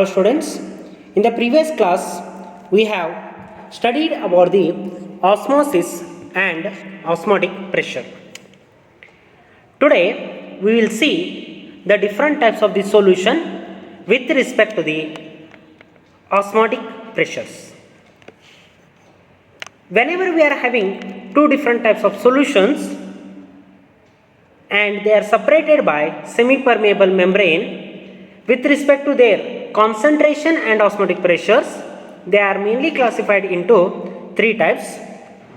Hello students, in the previous class we have studied about the osmosis and osmotic pressure. Today we will see the different types of the solution with respect to the osmotic pressures. Whenever we are having two different types of solutions and they are separated by semi-permeable membrane, with respect to their concentration and osmotic pressures, they are mainly classified into three types: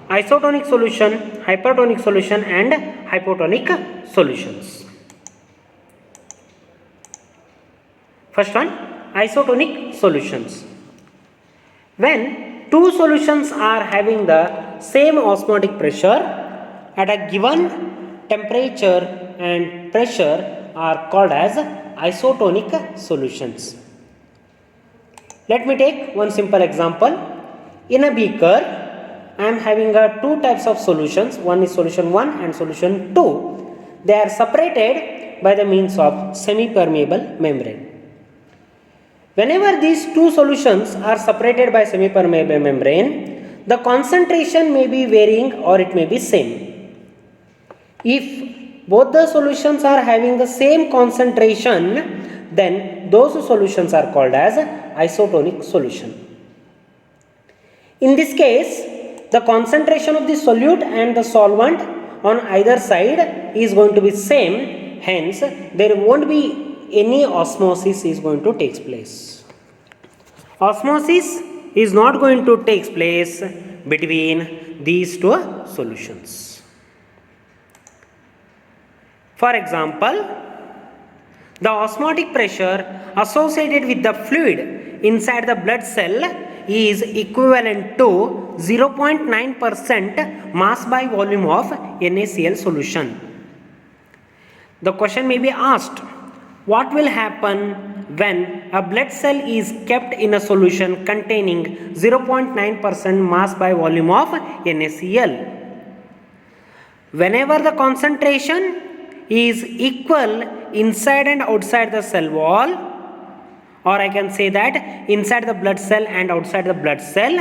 isotonic solution, hypertonic solution and hypotonic solutions. First one, isotonic solutions. When two solutions are having the same osmotic pressure at a given temperature and pressure are called as isotonic solutions. Let me take one simple example. In a beaker, I am having two types of solutions. One is solution 1 and solution 2. They are separated by the means of semi-permeable membrane. Whenever these two solutions are separated by semi-permeable membrane, the concentration may be varying or it may be same. If both the solutions are having the same concentration, then those solutions are called as isotonic solution. In this case, the concentration of the solute and the solvent on either side is going to be same, hence there won't be any osmosis is going to take place. Osmosis is not going to take place between these two solutions. For example, the osmotic pressure associated with the fluid inside the blood cell is equivalent to 0.9% mass by volume of NaCl solution. The question may be asked, what will happen when a blood cell is kept in a solution containing 0.9% mass by volume of NaCl? Whenever the concentration is equal inside and outside the cell wall, or I can say that inside the blood cell and outside the blood cell,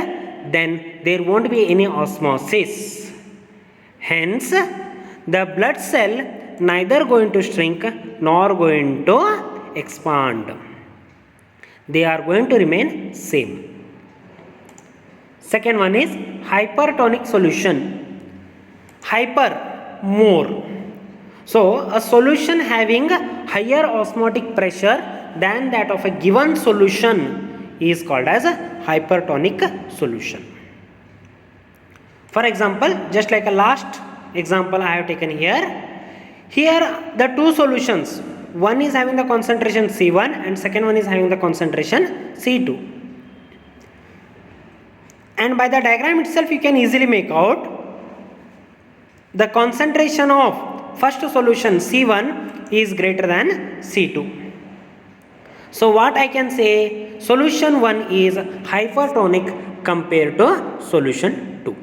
then there won't be any osmosis. Hence, the blood cell neither going to shrink nor going to expand. They are going to remain same. Second one is hypertonic solution. Hyper, more. So, a solution having higher osmotic pressure than that of a given solution is called as a hypertonic solution. For example, just like a last example I have taken here. Here the two solutions, one is having the concentration C1 and second one is having the concentration C2. And by the diagram itself you can easily make out the concentration of first solution C1 is greater than C2. So what I can say, solution 1 is hypertonic compared to solution 2.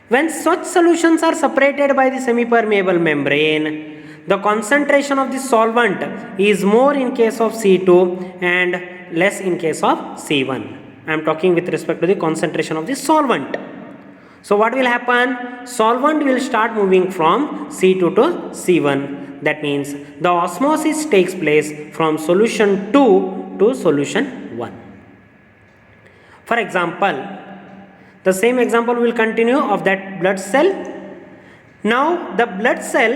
When such solutions are separated by the semi-permeable membrane, the concentration of the solvent is more in case of C2 and less in case of C1. I am talking with respect to the concentration of the solvent. So what will happen? Solvent will start moving from C2 to C1. That means the osmosis takes place from solution 2 to solution 1. For example, the same example will continue of that blood cell. Now the blood cell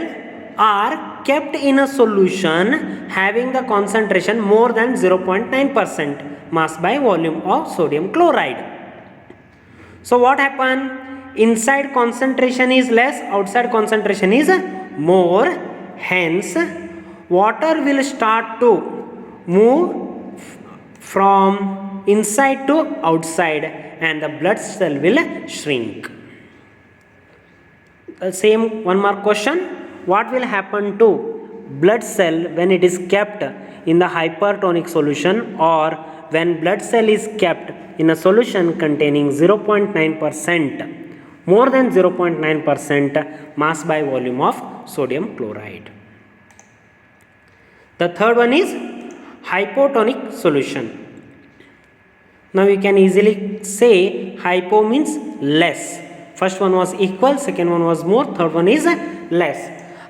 are kept in a solution having the concentration more than 0.9% mass by volume of sodium chloride. So what happened? Inside concentration is less, outside concentration is more. Hence, water will start to move from inside to outside and the blood cell will shrink. The same one more question. What will happen to blood cell when it is kept in the hypertonic solution or when blood cell is kept in a solution containing 0.9%? More than 0.9% mass by volume of sodium chloride. The third one is hypotonic solution. Now you can easily say hypo means less. First one was equal, second one was more, third one is less.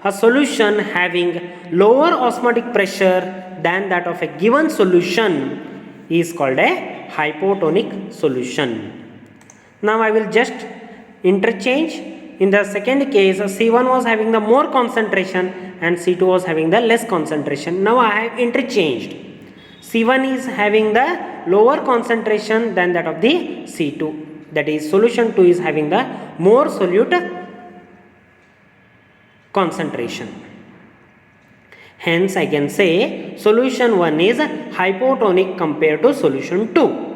A solution having lower osmotic pressure than that of a given solution is called a hypotonic solution. Now I will just interchange. In the second case, C1 was having the more concentration and C2 was having the less concentration. Now I have interchanged. C1 is having the lower concentration than that of the C2. That is, solution 2 is having the more solute concentration. Hence, I can say solution 1 is hypotonic compared to solution 2.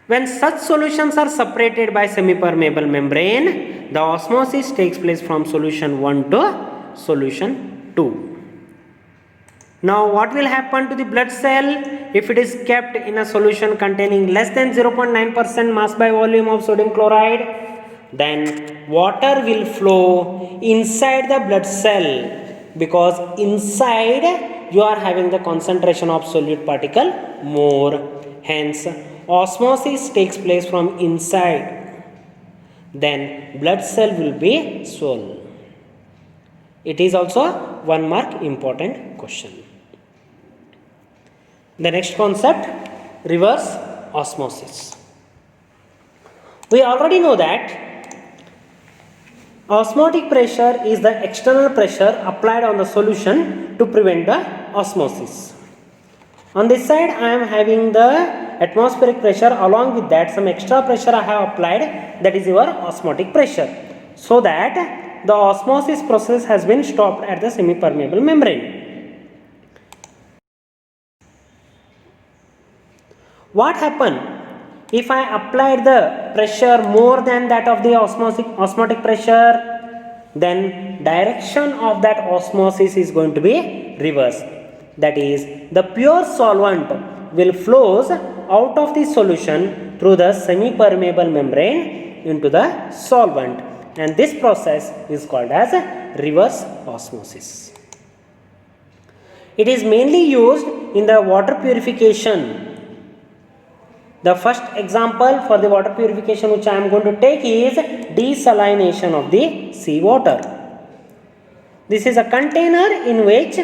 When such solutions are separated by semipermeable membrane, the osmosis takes place from solution 1 to solution 2. Now, what will happen to the blood cell if it is kept in a solution containing less than 0.9% mass by volume of sodium chloride? Then water will flow inside the blood cell, because inside you are having the concentration of solute particle more. Hence, osmosis takes place from inside. Then blood cell will be swollen. It is also 1 mark important question. The next concept, reverse osmosis. We already know that osmotic pressure is the external pressure applied on the solution to prevent the osmosis. On this side, I am having the atmospheric pressure. Along with that, some extra pressure I have applied, that is your osmotic pressure, so that the osmosis process has been stopped at the semipermeable membrane. What happened if I applied the pressure more than that of the osmotic pressure? Then direction of that osmosis is going to be reversed. That is, the pure solvent will flows out of the solution through the semipermeable membrane into the solvent, and this process is called as reverse osmosis. It is mainly used in the water purification. The first example for the water purification which I am going to take is desalination of the seawater. This is a container in which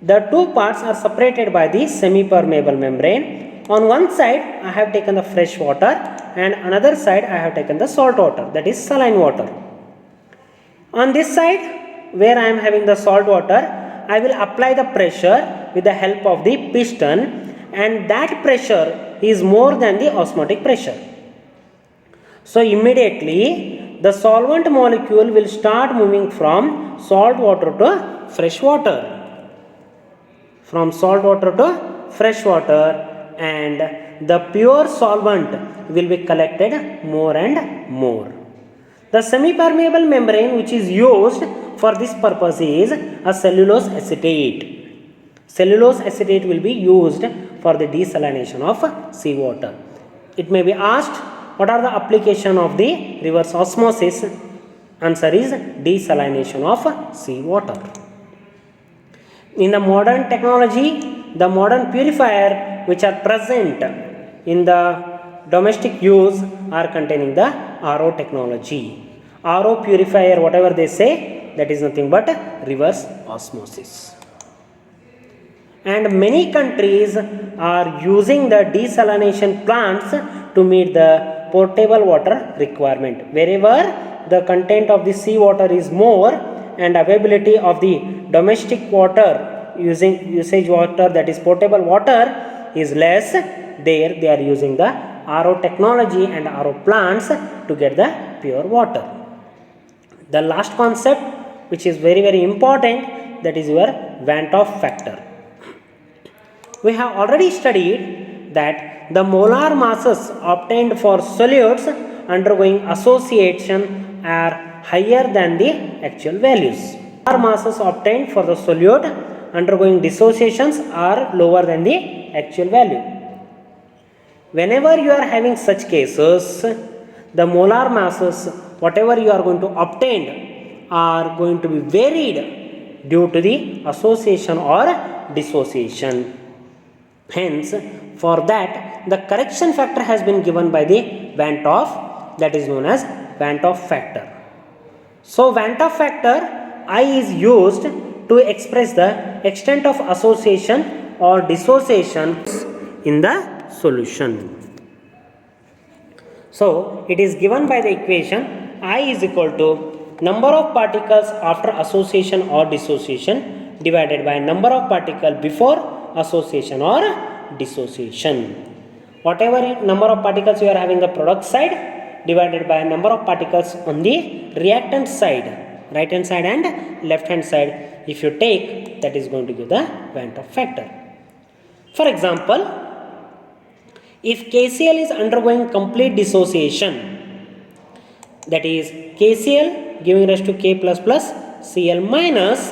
the two parts are separated by the semipermeable membrane. On one side I have taken the fresh water, and another side I have taken the salt water, that is saline water. On this side where I am having the salt water, I will apply the pressure with the help of the piston, and that pressure is more than the osmotic pressure. So immediately the solvent molecule will start moving from salt water to fresh water, from salt water to fresh water, and the pure solvent will be collected more and more. The semipermeable membrane which is used for this purpose is a cellulose acetate. Cellulose acetate will be used for the desalination of seawater. It may be asked, what are the application of the reverse osmosis? Answer is desalination of seawater. In the modern technology, the modern purifier which are present in the domestic use are containing the RO technology. RO purifier, whatever they say, that is nothing but reverse osmosis. And many countries are using the desalination plants to meet the potable water requirement. Wherever the content of the seawater is more and availability of the domestic water usage water, that is potable water, is less, there they are using the RO technology and RO plants to get the pure water. The last concept which is very important, that is your Van't Hoff factor. We have already studied that the molar masses obtained for solutes undergoing association are higher than the actual values. Molar masses obtained for the solute undergoing dissociations are lower than the actual value. Whenever you are having such cases, the molar masses, whatever you are going to obtain, are going to be varied due to the association or dissociation. Hence, for that the correction factor has been given by the Van 't Hoff, that is known as Van 't Hoff factor. So, Van 't Hoff factor I is used to express the extent of association or dissociation in the solution. So, it is given by the equation I is equal to number of particles after association or dissociation divided by number of particles before association or dissociation. Whatever number of particles you are having the product side divided by number of particles on the reactant side, right hand side and left hand side, if you take, that is going to give the Van 't Hoff factor. For example, if KCl is undergoing complete dissociation, that is KCl giving rise to K plus plus Cl minus,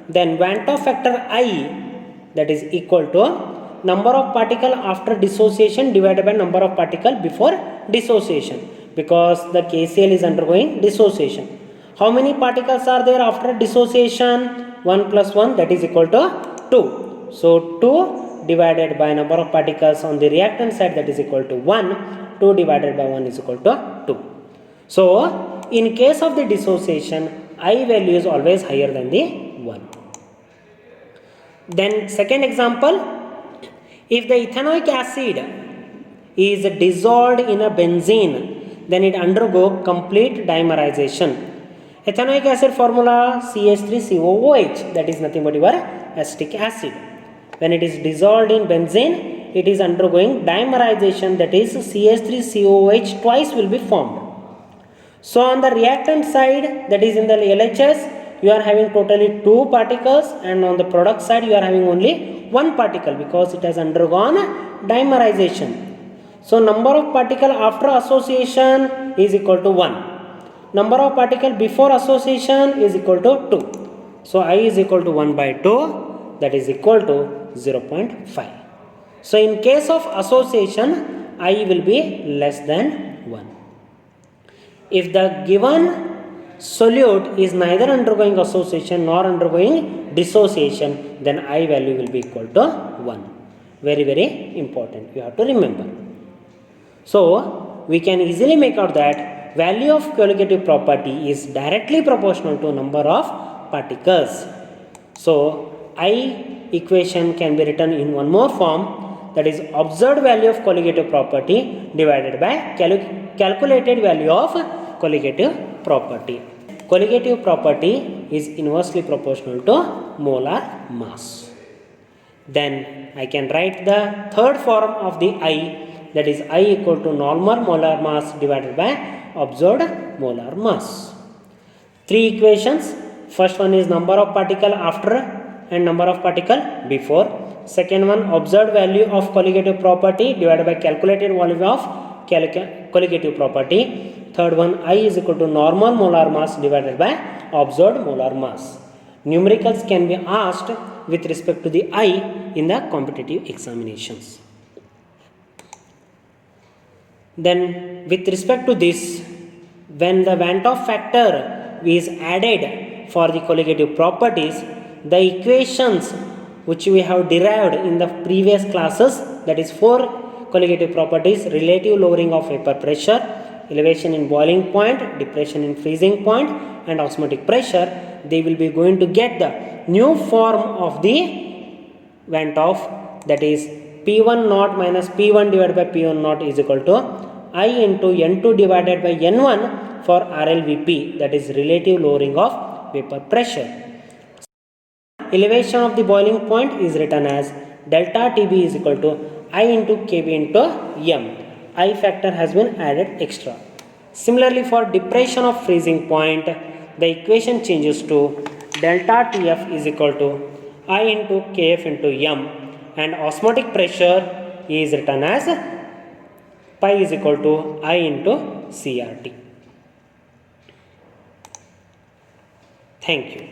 then Van 't Hoff factor I, that is equal to number of particle after dissociation divided by number of particle before dissociation, because the KCl is undergoing dissociation. How many particles are there after dissociation? 1 plus 1, that is equal to 2. So 2 divided by number of particles on the reactant side, that is equal to 1. 2 divided by 1 is equal to 2. So in case of the dissociation, I value is always higher than the 1. Then second example, if the ethanoic acid is dissolved in a benzene, then it undergo complete dimerization. Ethanoic acid formula CH3COOH, that is nothing but your acetic acid. When it is dissolved in benzene, it is undergoing dimerization, that is CH3COOH twice will be formed. So on the reactant side, that is in the LHS, you are having totally 2 particles, and on the product side you are having only 1 particle because it has undergone dimerization. So number of particle after association is equal to 1. Number of particle before association is equal to 2. So I is equal to 1 by 2, that is equal to 0.5. So in case of association, I will be less than 1. If the given solute is neither undergoing association nor undergoing dissociation, then I value will be equal to 1. Very, very important, you have to remember. So we can easily make out that value of colligative property is directly proportional to number of particles. So I equation can be written in one more form, that is observed value of colligative property divided by calculated value of colligative property. Colligative property is inversely proportional to molar mass. Then I can write the third form of the I, that is I equal to normal molar mass divided by observed molar mass. 3 equations. First one is number of particle after and number of particle before. Second one, observed value of colligative property divided by calculated value of colligative property. Third one, I is equal to normal molar mass divided by observed molar mass. Numericals can be asked with respect to the I in the competitive examinations. Then with respect to this, when the Van 't Hoff factor is added for the colligative properties, the equations which we have derived in the previous classes, that is 4 colligative properties: relative lowering of vapor pressure, elevation in boiling point, depression in freezing point, and osmotic pressure, they will be going to get the new form of the Van 't Hoff, that is P1 naught minus P1 divided by P1 naught is equal to I into N2 divided by N1 for RLVP, that is relative lowering of vapor pressure. Elevation of the boiling point is written as delta TB is equal to I into KB into M. I factor has been added extra. Similarly, for depression of freezing point, the equation changes to delta TF is equal to I into KF into M, and osmotic pressure is written as pi is equal to I into CRT. Thank you.